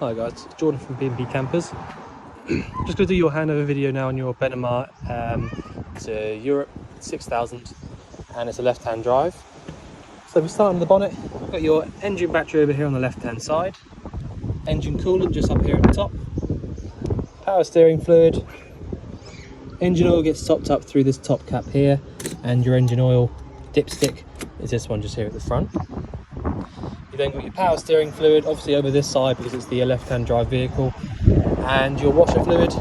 Hi guys, it's Jordan from B&B Campers. Just going to do your handover video now on your Benimar. It's a Europe 6000 and it's a left-hand drive. So we start on the bonnet. We've got your engine battery over here on the left-hand side, engine coolant just up here at the top, power steering fluid, engine oil gets topped up through this top cap here, and your engine oil dipstick is this one just here at the front. You then got your power steering fluid, obviously over this side because it's the left-hand drive vehicle, and your washer fluid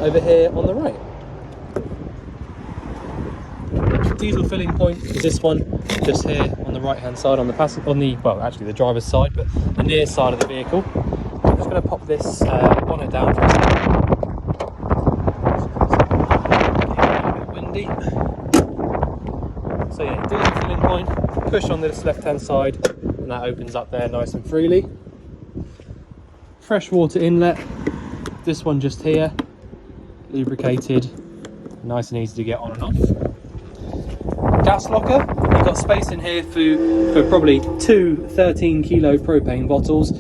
over here on the right. Diesel filling point is this one just here on the right-hand side, on the well, actually the driver's side, but the near side of the vehicle. I'm just going to pop this bonnet down for a second. A bit windy. So yeah, diesel filling point, push on this left-hand side, and that opens up there nice and freely. Freshwater inlet, this one just here, lubricated, nice and easy to get on and off. Gas locker, you've got space in here for probably two 13 kilo propane bottles,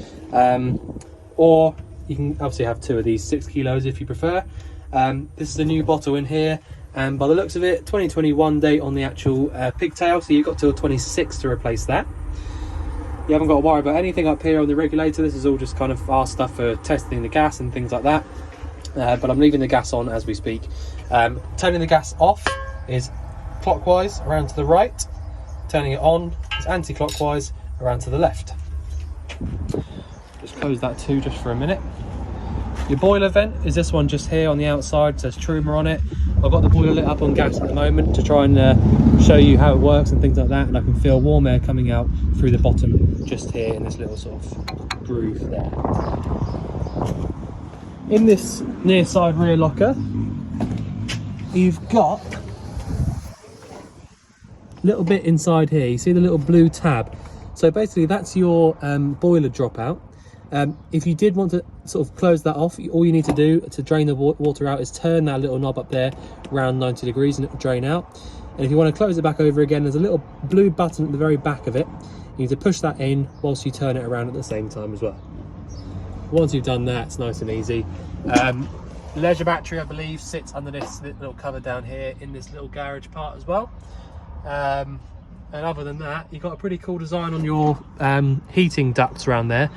or you can obviously have two of these 6 kilos if you prefer. This is a new bottle in here, and by the looks of it, 2021 date on the actual pigtail, so you've got till 26 to replace that. You haven't got to worry about anything up here on the regulator. This is all just kind of our stuff for testing the gas and things like that. But I'm leaving the gas on as we speak. Turning the gas off is clockwise around to the right. Turning it on is anti-clockwise around to the left. Just close that too just for a minute. Your boiler vent is this one just here on the outside, it says Truma on it. I've got the boiler lit up on gas at the moment to try and show you how it works and things like that, and I can feel warm air coming out through the bottom just here in this little sort of groove there. In this near side rear locker, you've got a little bit inside here. You see the little blue tab? So basically that's your boiler dropout. If you did want to sort of close that off, all you need to do to drain the water out is turn that little knob up there around 90 degrees and it will drain out. And if you want to close it back over again, there's a little blue button at the very back of it. You need to push that in whilst you turn it around at the same time as well. Once you've done that, it's nice and easy. Leisure battery, I believe, sits under this little cover down here in this little garage part as well. And other than that, you've got a pretty cool design on your heating ducts around there.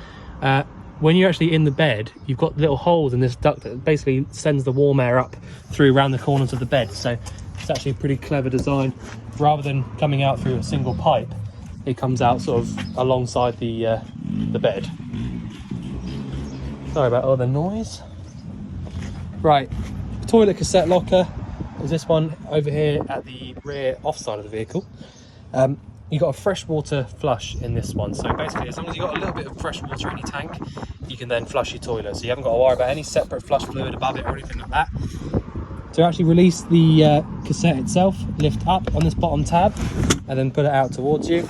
When you're actually in the bed, you've got little holes in this duct that basically sends the warm air up through around the corners of the bed. So it's actually a pretty clever design. Rather than coming out through a single pipe, it comes out sort of alongside the bed. Sorry about all the noise. Right, toilet cassette locker is this one over here at the rear off side of the vehicle. You've got a freshwater flush in this one, so basically as long as you've got a little bit of fresh water in your tank, you can then flush your toilet, so you haven't got to worry about any separate flush fluid above it or anything like that. To actually release the cassette itself, lift up on this bottom tab and then put it out towards you.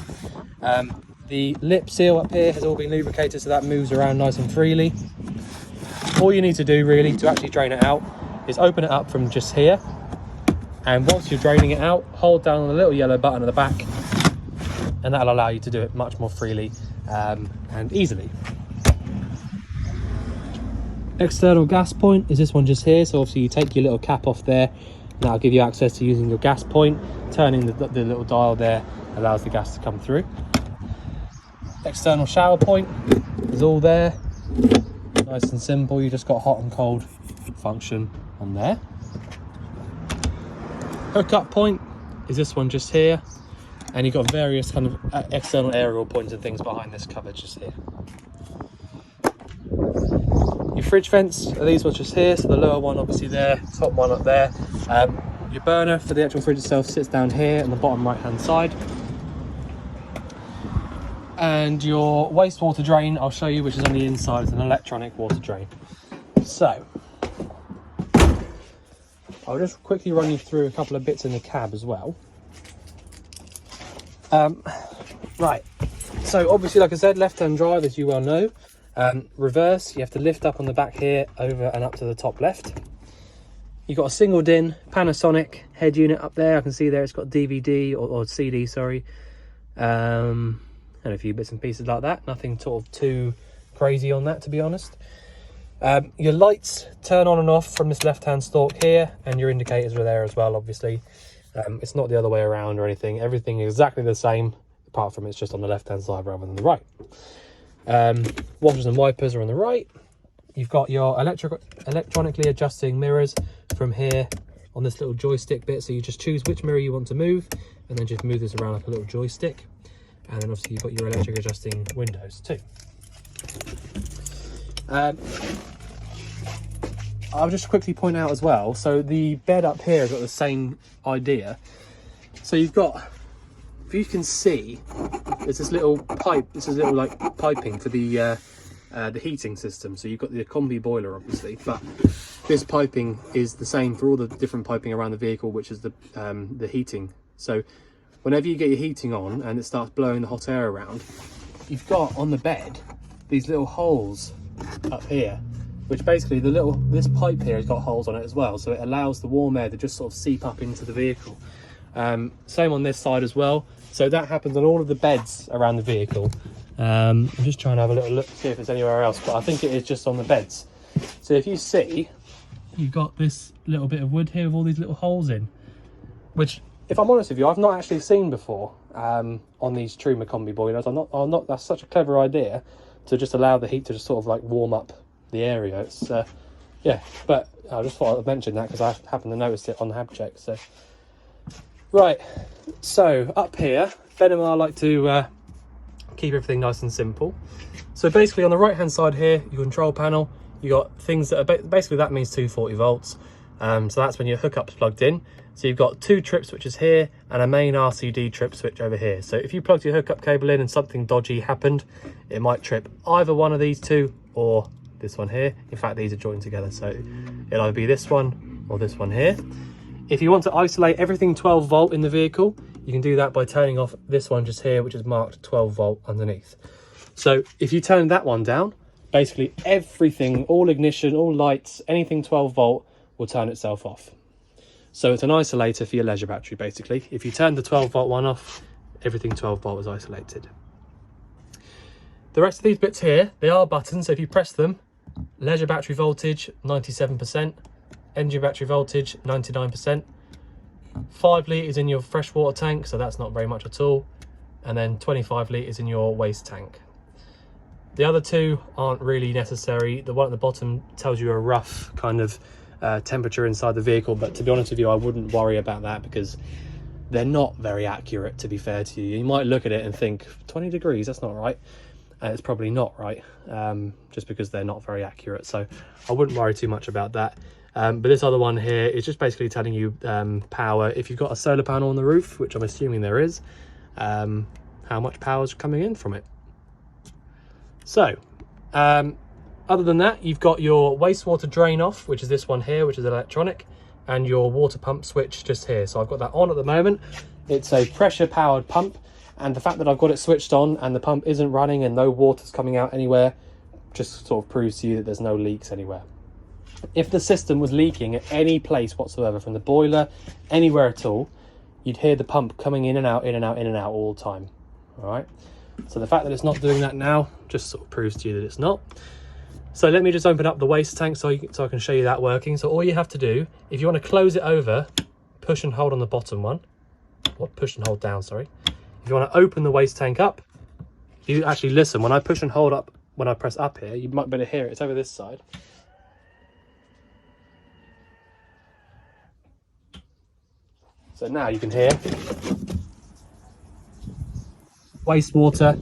The lip seal up here has all been lubricated, so that moves around nice and freely. All you need to do really to actually drain it out is open it up from just here, and once you're draining it out, hold down on the little yellow button at the back, and that'll allow you to do it much more freely and easily. External gas point is this one just here, so obviously you take your little cap off there, and that'll give you access to using your gas point. Turning the little dial there allows the gas to come through. External shower point is all there, nice and simple. You just got hot and cold function on there. Hookup point is this one just here, and you've got various kind of external aerial points and things behind this cover just here. Your fridge vents are these ones just here, so the lower one obviously there, top one up there. Your burner for the actual fridge itself sits down here on the bottom right hand side. And your wastewater drain, I'll show you, which is on the inside. It's an electronic water drain. So I'll just quickly run you through a couple of bits in the cab as well. Right, so obviously, like I said, left-hand drive, as you well know. Reverse, you have to lift up on the back here, over and up to the top left. You've got a single DIN Panasonic head unit up there. I can see there it's got DVD or CD, sorry. And a few bits and pieces like that. Nothing sort of too crazy on that, to be honest. Your lights turn on and off from this left-hand stalk here, and your indicators are there as well, obviously. It's not the other way around or anything. Everything is exactly the same, apart from it's just on the left-hand side rather than the right. Washers and wipers are on the right. You've got your electronically adjusting mirrors from here on this little joystick bit. So you just choose which mirror you want to move, and then just move this around like a little joystick. And then obviously you've got your electric adjusting windows too. I'll just quickly point out as well, so the bed up here has got the same idea. So you've got, if you can see, there's this little pipe, this is little like piping for the heating system. So you've got the combi boiler obviously, but this piping is the same for all the different piping around the vehicle, which is the heating. So whenever you get your heating on and it starts blowing the hot air around, you've got on the bed these little holes up here, which basically this pipe here has got holes on it as well, so it allows the warm air to just sort of seep up into the vehicle. Same on this side as well, so that happens on all of the beds around the vehicle. I'm just trying to have a little look to see if it's anywhere else, but I think it is just on the beds. So if you see, you've got this little bit of wood here with all these little holes in, which, if I'm honest with you, I've not actually seen before on these Truma combi boilers. I'm not. That's such a clever idea to just allow the heat to just sort of like warm up the area. It's yeah, but I just thought I'd mention that because I happened to notice it on the hab check. So right, so up here, Benimar like to keep everything nice and simple. So basically on the right hand side here, your control panel, you got things that are basically, that means 240 volts. So that's when your hookup's plugged in. So you've got 2 trip switches here and a main RCD trip switch over here. So if you plugged your hookup cable in and something dodgy happened, it might trip either one of these two or this one here. In fact, these are joined together, so it'll either be this one or this one here. If you want to isolate everything 12 volt in the vehicle, you can do that by turning off this one just here, which is marked 12 volt underneath. So if you turn that one down, basically everything, all ignition, all lights, anything 12 volt will turn itself off. So it's an isolator for your leisure battery, basically. If you turn the 12 volt one off, everything 12 volt is isolated. The rest of these bits here, they are buttons. So if you press them, leisure battery voltage, 97%, engine battery voltage, 99%. 5 litres in your freshwater tank, so that's not very much at all. And then 25 litres in your waste tank. The other two aren't really necessary. The one at the bottom tells you a rough kind of temperature inside the vehicle, but to be honest with you, I wouldn't worry about that because they're not very accurate, to be fair to you. You might look at it and think 20 degrees, that's not right. It's probably not right, just because they're not very accurate. So I wouldn't worry too much about that. But this other one here is just basically telling you power. If you've got a solar panel on the roof, which I'm assuming there is, how much power is coming in from it. So other than that, you've got your wastewater drain off, which is this one here, which is electronic, and your water pump switch just here. So I've got that on at the moment. It's a pressure powered pump, and the fact that I've got it switched on and the pump isn't running and no water's coming out anywhere just sort of proves to you that there's no leaks anywhere. If the system was leaking at any place whatsoever, from the boiler, anywhere at all, you'd hear the pump coming in and out, in and out, in and out all the time. All right. So the fact that it's not doing that now just sort of proves to you that it's not. So let me just open up the waste tank so I can show you that working. So all you have to do, if you want to close it over, push and hold on the bottom one, or push and hold down, sorry. If you want to open the waste tank up, you actually listen. When I push and hold up, when I press up here, you might be able to hear it. It's over this side. So now you can hear wastewater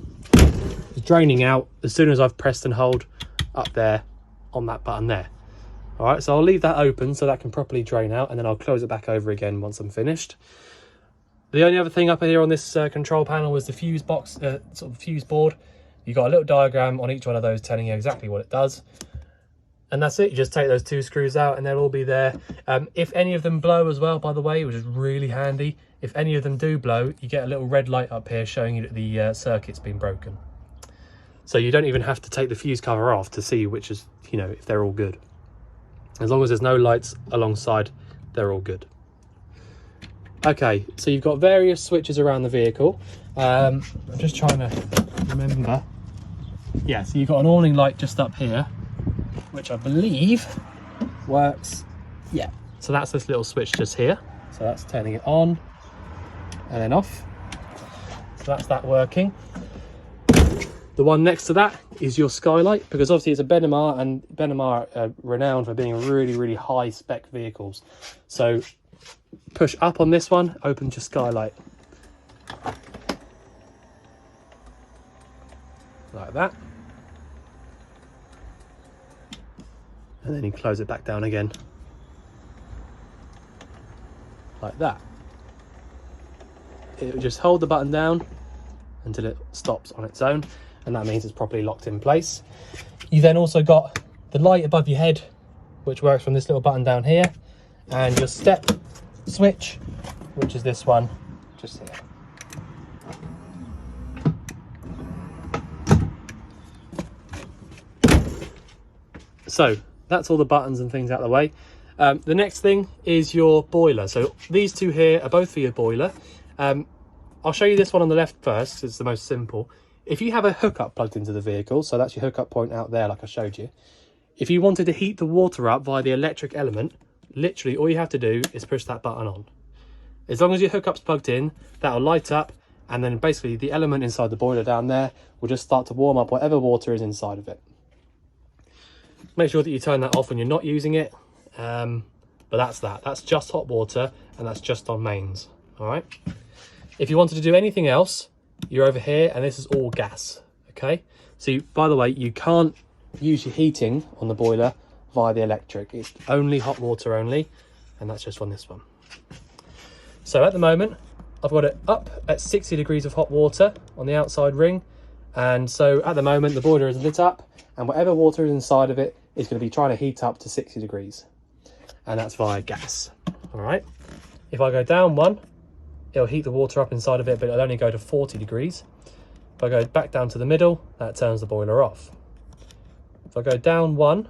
is draining out as soon as I've pressed and hold up there on that button there. All right, so I'll leave that open so that can properly drain out, and then I'll close it back over again once I'm finished. The only other thing up here on this control panel is the fuse box, sort of fuse board. You've got a little diagram on each one of those telling you exactly what it does. And that's it. You just take those 2 screws out and they'll all be there. If any of them blow as well, by the way, which is really handy, if any of them do blow, you get a little red light up here showing you that the circuit's been broken. So you don't even have to take the fuse cover off to see which is, you know, if they're all good. As long as there's no lights alongside, they're all good. Okay, so you've got various switches around the vehicle. I'm just trying to remember Yeah, so you've got an awning light just up here, which I believe works. Yeah, so that's this little switch just here. So that's turning it on and then off. So that's that working. The one next to that is your skylight, because obviously it's a Benimar, and Benimar are renowned for being really, really high spec vehicles. So push up on this one, opens your skylight. Like that. And then you close it back down again. Like that. It will just hold the button down until it stops on its own, and that means it's properly locked in place. You then also got the light above your head, which works from this little button down here, and your step switch, which is this one just here. So that's all the buttons and things out of the way. The next thing is your boiler. So these two here are both for your boiler. I'll show you this one on the left first. It's the most simple. If you have a hookup plugged into the vehicle, so that's your hookup point out there like I showed you. If you wanted to heat the water up via the electric element, literally all you have to do is push that button on. As long as your hookup's plugged in, that'll light up, and then basically the element inside the boiler down there will just start to warm up whatever water is inside of it. Make sure that you turn that off when you're not using it. But that's just hot water, and that's just on mains. All right. If you wanted to do anything else, you're over here, and this is all gas. Okay. So by the way, you can't use your heating on the boiler via the electric. It's only hot water only, and that's just on this one. So at the moment, I've got it up at 60 degrees of hot water on the outside ring, and so at the moment the boiler is lit up, and whatever water is inside of it is going to be trying to heat up to 60 degrees, and that's via gas. All right. If I go down one, it'll heat the water up inside of it, but it'll only go to 40 degrees. If I go back down to the middle, that turns the boiler off. If I go down one,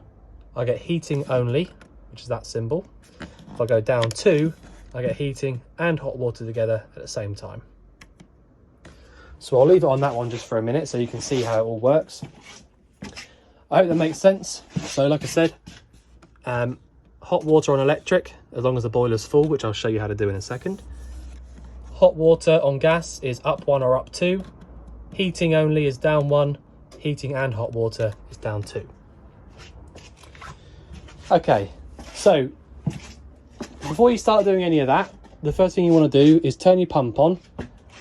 I get heating only, which is that symbol. If I go down two, I get heating and hot water together at the same time. So I'll leave it on that one just for a minute so you can see how it all works. I hope that makes sense. So like I said, hot water on electric, as long as the boiler's full, which I'll show you how to do in a second. Hot water on gas is up one or up two. Heating only is down one. Heating and hot water is down two. Okay, so before you start doing any of that, the first thing you want to do is turn your pump on.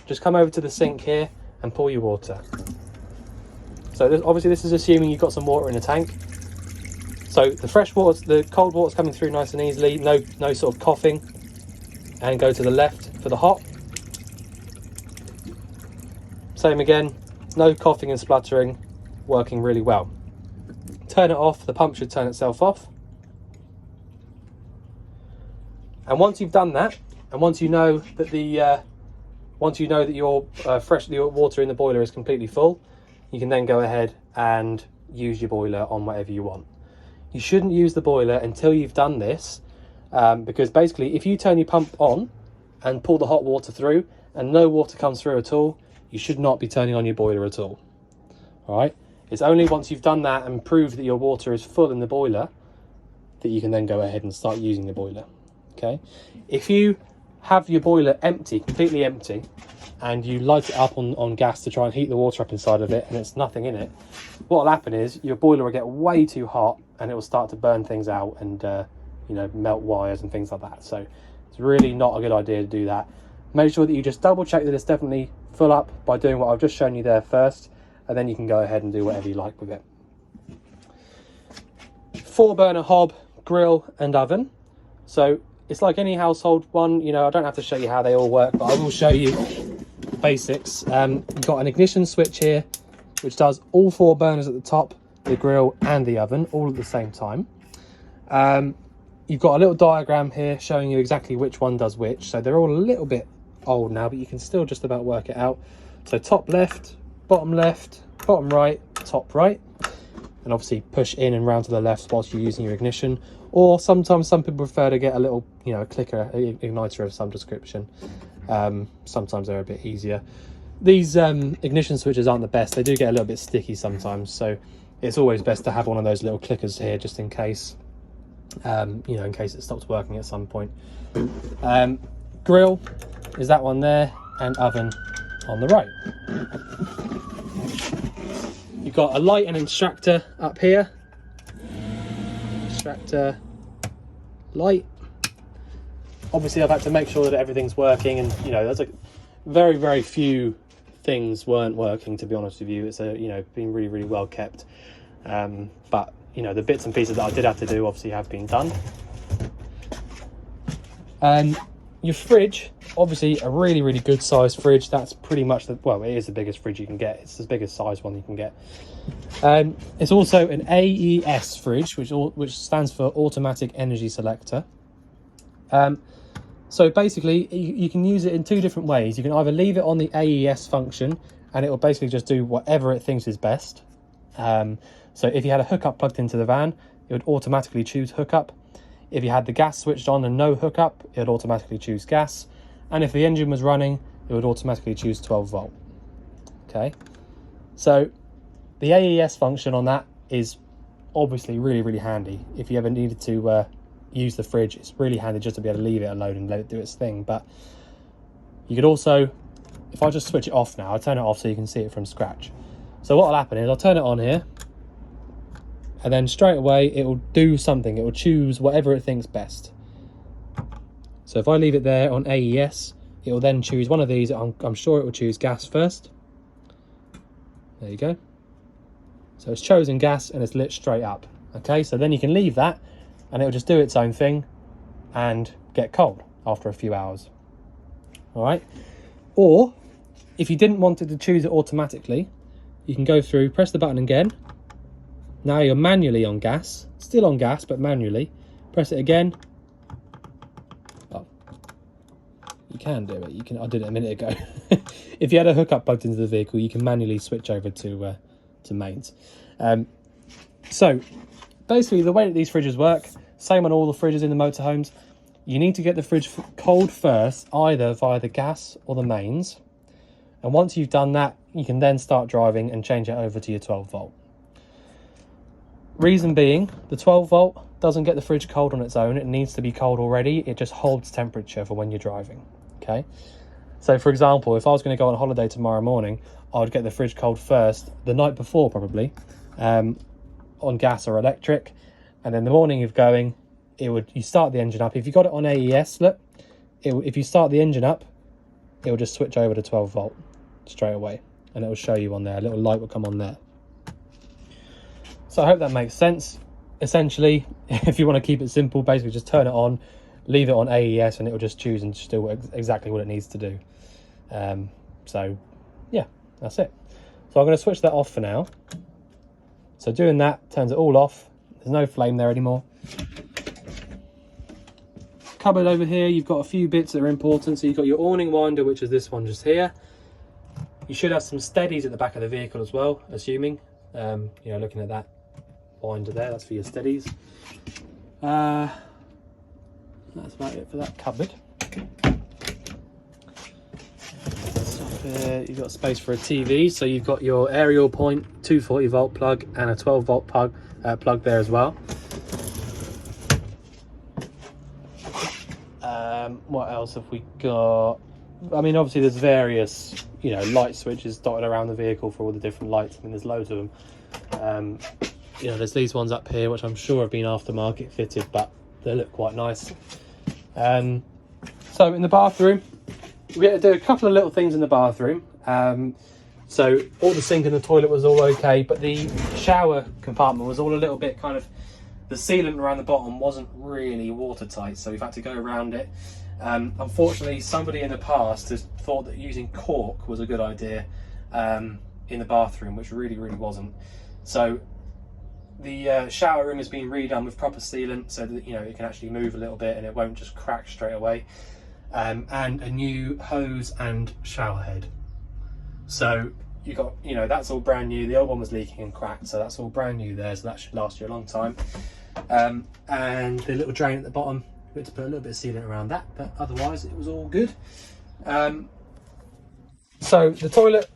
Just come over to the sink here and pour your water. So obviously this is assuming you've got some water in the tank. So the fresh water, the cold water's coming through nice and easily, no sort of coughing. And go to the left for the hot. Same again, no coughing and spluttering, working really well. Turn it off, the pump should turn itself off. And once you've done that, and once you know that your water in the boiler is completely full, you can then go ahead and use your boiler on whatever you want. You shouldn't use the boiler until you've done this, because basically if you turn your pump on and pull the hot water through and no water comes through at all, you should not be turning on your boiler at all. All right. It's only once you've done that and proved that your water is full in the boiler that you can then go ahead and start using the boiler. Okay. If you have your boiler empty, completely empty, and you light it up on gas to try and heat the water up inside of it and it's nothing in it, what will happen is your boiler will get way too hot and it will start to burn things out and melt wires and things like that. So it's really not a good idea to do that. Make sure that you just double check that it's definitely full up by doing what I've just shown you there first, and then you can go ahead and do whatever you like with it. 4-burner hob, grill and oven. So it's like any household one, I don't have to show you how they all work, but I will show you the basics. You've got an ignition switch here, which does all 4 burners at the top, the grill and the oven, all at the same time. You've got a little diagram here showing you exactly which one does which. So they're all a little bit old now, but you can still just about work it out. So top left, bottom right, top right. And obviously push in and round to the left whilst you're using your ignition. Or sometimes some people prefer to get a little, clicker, igniter of some description. Sometimes they're a bit easier. These ignition switches aren't the best. They do get a little bit sticky sometimes, so it's always best to have one of those little clickers here just in case, you know, in case it stops working at some point. Grill is that one there, and oven on the right. You've got a light and extractor up here. Extractor, light. Obviously I've had to make sure that everything's working, and you know, there's a very few things weren't working, to be honest with you. It's you know, been really well kept, but you know, the bits and pieces that I did have to do obviously have been done. Your fridge, obviously a really good size fridge. That's pretty much well, it is the biggest fridge you can get. It's the biggest size one you can get. It's also an AES fridge, which stands for automatic energy selector. So basically you can use it in two different ways. You can either leave it on the AES function and it will basically just do whatever it thinks is best. So if you had a hookup plugged into the van, it would automatically choose hookup. If you had the gas switched on and no hookup, it would automatically choose gas. And if the engine was running, it would automatically choose 12 volt. Okay, so the AES function on that is obviously really handy. If you ever needed to use the fridge, it's really handy just to be able to leave it alone and let it do its thing. But you could also, if I just switch it off now, I'll turn it off so you can see it from scratch. So what will happen is I'll turn it on here, and then straight away it will do something. It will choose whatever it thinks best. So if I leave it there on AES, it will then choose one of these. I'm sure it will choose gas first. There you go. So it's chosen gas and it's lit straight up. Okay, so then you can leave that and it will just do its own thing and get cold after a few hours. All right. Or if you didn't want it to choose it automatically, you can go through, press the button again. Now you're manually on gas, still on gas, but manually. Press it again. Oh, you can do it. You can. I did it a minute ago. If you had a hookup plugged into the vehicle, you can manually switch over to mains. So basically the way that these fridges work, same on all the fridges in the motorhomes, you need to get the fridge cold first, either via the gas or the mains. And once you've done that, you can then start driving and change it over to your 12 volt. Reason being, the 12 volt doesn't get the fridge cold on its own. It needs to be cold already. It just holds temperature for when you're driving. Okay. So for example, if I was going to go on holiday tomorrow morning, I would get the fridge cold first, the night before probably, on gas or electric, and then the morning of going, you start the engine up. If you got it on AES, look, if you start the engine up, it will just switch over to 12 volt straight away, and it will show you on there. A little light will come on there. So I hope that makes sense. Essentially, if you want to keep it simple, basically just turn it on, leave it on AES, and it will just choose and just do exactly what it needs to do. So yeah, that's it. So I'm going to switch that off for now. So doing that turns it all off. There's no flame there anymore. Cupboard over here, you've got a few bits that are important. So you've got your awning winder, which is this one just here. You should have some steadies at the back of the vehicle as well, assuming. You know, looking at that winder there, that's for your steadies. That's about it for that cupboard. You've got space for a TV, so you've got your aerial point, 240 volt plug and a 12 volt plug there as well. What else have we got? I mean, obviously there's various, you know, light switches dotted around the vehicle for all the different lights. I mean, there's loads of them. You know, there's these ones up here, which I'm sure have been aftermarket fitted, but they look quite nice. So in the bathroom, we had to do a couple of little things in the bathroom. So all the sink and the toilet was all okay, but the shower compartment was all a little bit kind of, the sealant around the bottom wasn't really watertight, so we've had to go around it. Unfortunately, somebody in the past has thought that using cork was a good idea in the bathroom, which really wasn't. So the shower room has been redone with proper sealant so that, you know, it can actually move a little bit and it won't just crack straight away. And a new hose and shower head. So you got, you know, that's all brand new. The old one was leaking and cracked, so that's all brand new there, so that should last you a long time. And the little drain at the bottom, we had to put a little bit of sealant around that, but otherwise it was all good. So the toilet,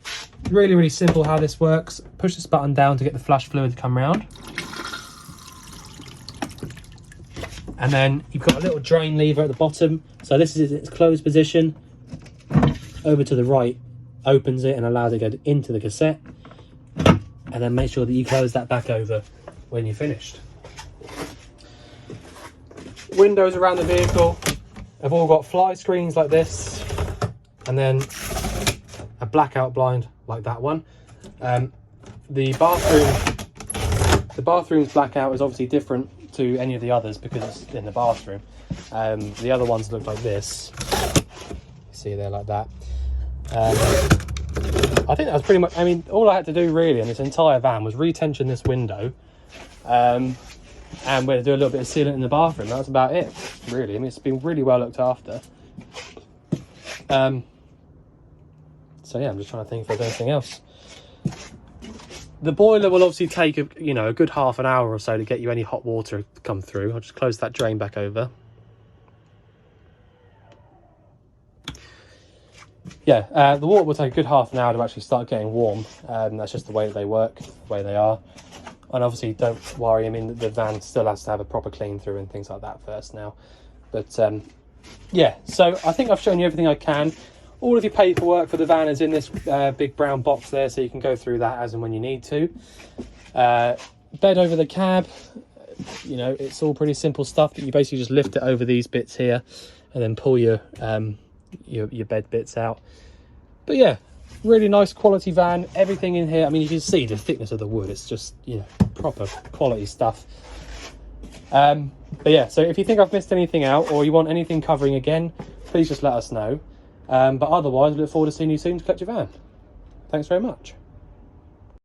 really, really simple how this works. Push this button down to get the flush fluid to come round. And then you've got a little drain lever at the bottom. So this is its closed position. Over to the right, opens it and allows it to go into the cassette. And then make sure that you close that back over when you're finished. Windows around the vehicle have all got fly screens like this. And then a blackout blind like that one. The bathroom's blackout is obviously different to any of the others because it's in the bathroom. The other ones look like this. See there, like that. I think that was pretty much, I mean, all I had to do really in this entire van was retension this window, and we're going to do a little bit of sealant in the bathroom. That's about it, really. I mean, it's been really well looked after. So yeah, I'm just trying to think if there's anything else. The boiler will obviously take a good half an hour or so to get you any hot water to come through. I'll just close that drain back over. Yeah, the water will take a good half an hour to actually start getting warm. That's just the way that they work, the way they are. And obviously, don't worry. I mean, the van still has to have a proper clean through and things like that first now. But yeah, so I think I've shown you everything I can. All of your paperwork for the van is in this big brown box there, so you can go through that as and when you need to. Bed over the cab, it's all pretty simple stuff. That you basically just lift it over these bits here, and then pull your bed bits out. But yeah, really nice quality van. Everything in here, I mean, you can see the thickness of the wood. It's just proper quality stuff. But yeah, so if you think I've missed anything out or you want anything covering again, please just let us know. But otherwise, we look forward to seeing you soon to collect your van. Thanks very much.